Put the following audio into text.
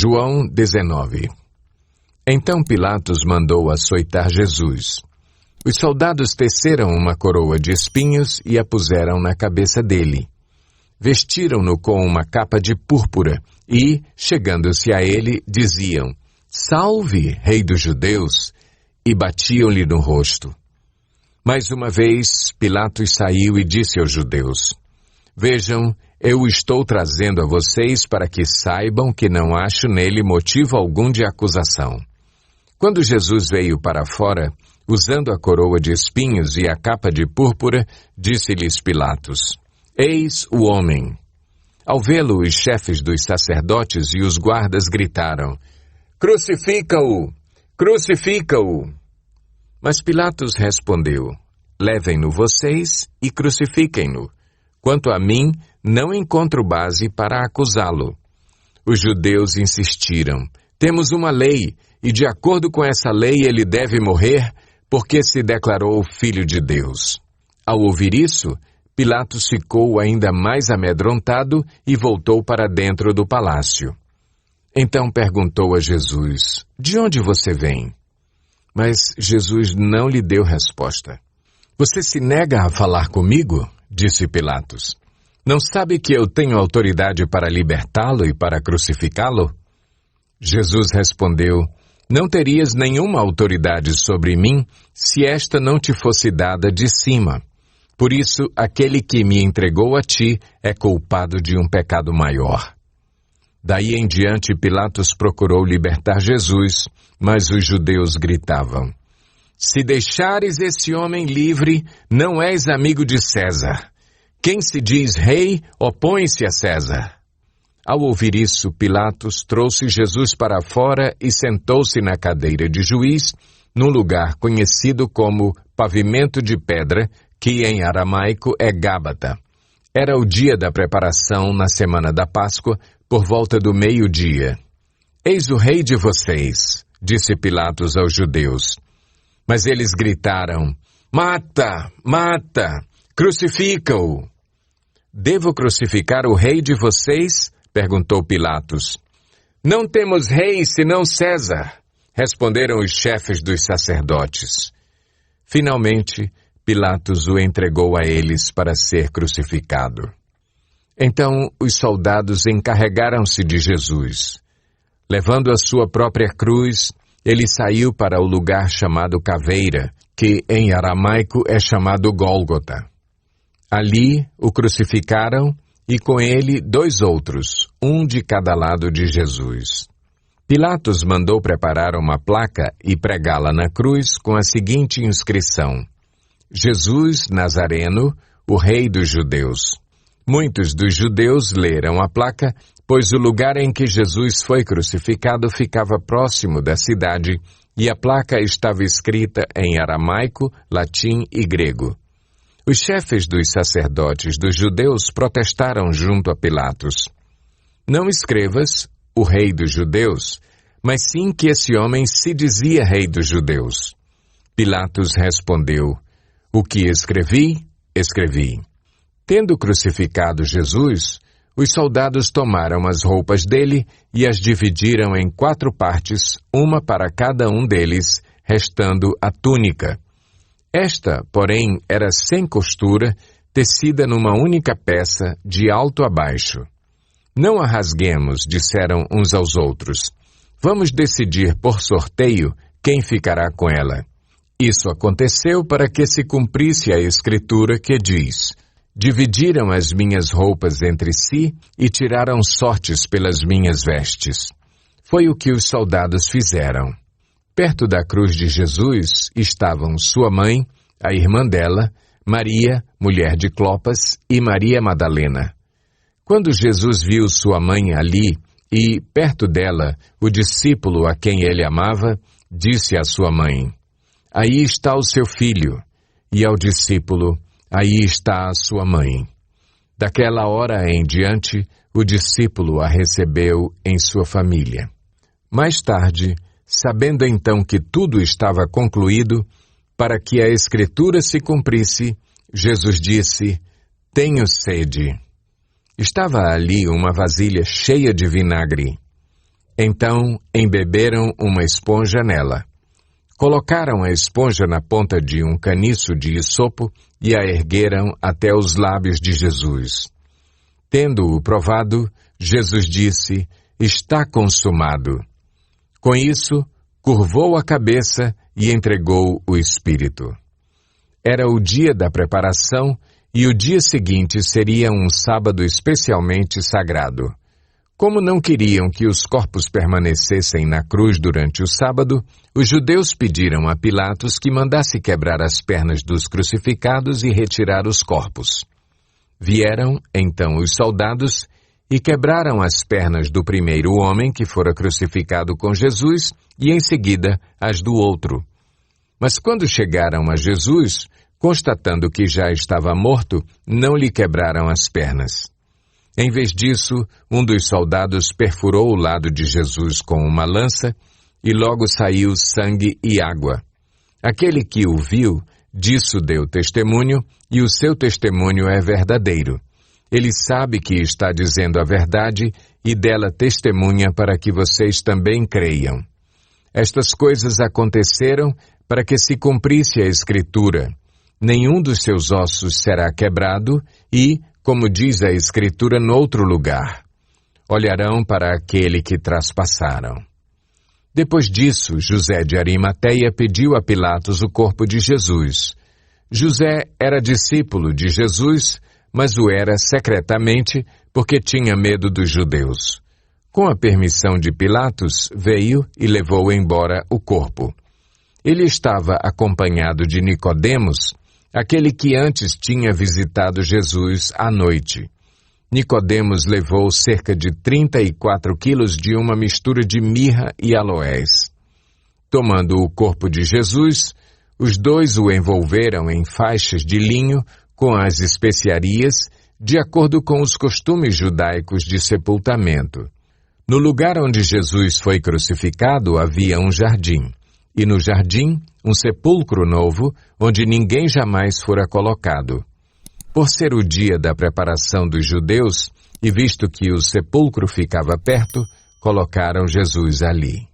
João 19. Então Pilatos mandou açoitar Jesus. Os soldados teceram uma coroa de espinhos e a puseram na cabeça dele. Vestiram-no com uma capa de púrpura e, chegando-se a ele, diziam: Salve, Rei dos Judeus! E batiam-lhe no rosto. Mais uma vez, Pilatos saiu e disse aos judeus: Vejam, eu estou trazendo a vocês para que saibam que não acho nele motivo algum de acusação. Quando Jesus veio para fora, usando a coroa de espinhos e a capa de púrpura, disse-lhes Pilatos: Eis o homem. Ao vê-lo, os chefes dos sacerdotes e os guardas gritaram: Crucifica-o! Crucifica-o! Mas Pilatos respondeu: Levem-no vocês e crucifiquem-no. Quanto a mim, não encontro base para acusá-lo. Os judeus insistiram: Temos uma lei, e de acordo com essa lei ele deve morrer, porque se declarou filho de Deus. Ao ouvir isso, Pilatos ficou ainda mais amedrontado e voltou para dentro do palácio. Então perguntou a Jesus: De onde você vem? Mas Jesus não lhe deu resposta. Você se nega a falar comigo? Disse Pilatos. Não sabe que eu tenho autoridade para libertá-lo e para crucificá-lo? Jesus respondeu: Não terias nenhuma autoridade sobre mim se esta não te fosse dada de cima. Por isso, aquele que me entregou a ti é culpado de um pecado maior. Daí em diante, Pilatos procurou libertar Jesus, mas os judeus gritavam: Se deixares esse homem livre, não és amigo de César. Quem se diz rei, opõe-se a César. Ao ouvir isso, Pilatos trouxe Jesus para fora e sentou-se na cadeira de juiz, num lugar conhecido como Pavimento de Pedra, que em aramaico é Gábata. Era o dia da preparação na semana da Páscoa, por volta do meio-dia. Eis o rei de vocês, disse Pilatos aos judeus. Mas eles gritaram: Mata! Mata! Crucifica-o! Devo crucificar o rei de vocês? Perguntou Pilatos. Não temos rei senão César, responderam os chefes dos sacerdotes. Finalmente, Pilatos o entregou a eles para ser crucificado. Então os soldados encarregaram-se de Jesus. Levando a sua própria cruz, ele saiu para o lugar chamado Caveira, que em aramaico é chamado Gólgota. Ali o crucificaram e com ele 2 outros, um de cada lado de Jesus. Pilatos mandou preparar uma placa e pregá-la na cruz com a seguinte inscrição: Jesus Nazareno, o Rei dos Judeus. Muitos dos judeus leram a placa, pois o lugar em que Jesus foi crucificado ficava próximo da cidade e a placa estava escrita em aramaico, latim e grego. Os chefes dos sacerdotes dos judeus protestaram junto a Pilatos: Não escrevas o Rei dos Judeus, mas sim que esse homem se dizia Rei dos Judeus. Pilatos respondeu: O que escrevi, escrevi. Tendo crucificado Jesus, os soldados tomaram as roupas dele e as dividiram em 4 partes, uma para cada um deles, restando a túnica. Esta, porém, era sem costura, tecida numa única peça, de alto a baixo. Não a rasguemos, disseram uns aos outros. Vamos decidir por sorteio quem ficará com ela. Isso aconteceu para que se cumprisse a escritura que diz: Dividiram as minhas roupas entre si e tiraram sortes pelas minhas vestes. Foi o que os soldados fizeram. Perto da cruz de Jesus estavam sua mãe, a irmã dela, Maria, mulher de Clopas, e Maria Madalena. Quando Jesus viu sua mãe ali e, perto dela, o discípulo a quem ele amava, disse à sua mãe: Aí está o seu filho. E ao discípulo: Aí está a sua mãe. Daquela hora em diante, o discípulo a recebeu em sua família. Mais tarde, sabendo então que tudo estava concluído, para que a Escritura se cumprisse, Jesus disse: Tenho sede. Estava ali uma vasilha cheia de vinagre. Então embeberam uma esponja nela. Colocaram a esponja na ponta de um caniço de isopo e a ergueram até os lábios de Jesus. Tendo-o provado, Jesus disse: "Está consumado." Com isso, curvou a cabeça e entregou o Espírito. Era o dia da preparação e o dia seguinte seria um sábado especialmente sagrado. Como não queriam que os corpos permanecessem na cruz durante o sábado, os judeus pediram a Pilatos que mandasse quebrar as pernas dos crucificados e retirar os corpos. Vieram, então, os soldados e quebraram as pernas do primeiro homem que fora crucificado com Jesus e, em seguida, as do outro. Mas quando chegaram a Jesus, constatando que já estava morto, não lhe quebraram as pernas. Em vez disso, um dos soldados perfurou o lado de Jesus com uma lança e logo saiu sangue e água. Aquele que o viu, disso deu testemunho, e o seu testemunho é verdadeiro. Ele sabe que está dizendo a verdade e dela testemunha para que vocês também creiam. Estas coisas aconteceram para que se cumprisse a Escritura. Nenhum dos seus ossos será quebrado e, como diz a Escritura noutro lugar, olharão para aquele que traspassaram. Depois disso, José de Arimateia pediu a Pilatos o corpo de Jesus. José era discípulo de Jesus, mas o era secretamente porque tinha medo dos judeus. Com a permissão de Pilatos, veio e levou embora o corpo. Ele estava acompanhado de Nicodemos, aquele que antes tinha visitado Jesus à noite. Nicodemos levou cerca de 34 quilos de uma mistura de mirra e aloés. Tomando o corpo de Jesus, os dois o envolveram em faixas de linho com as especiarias, de acordo com os costumes judaicos de sepultamento. No lugar onde Jesus foi crucificado havia um jardim, e no jardim um sepulcro novo, onde ninguém jamais fora colocado. Por ser o dia da preparação dos judeus, e visto que o sepulcro ficava perto, colocaram Jesus ali.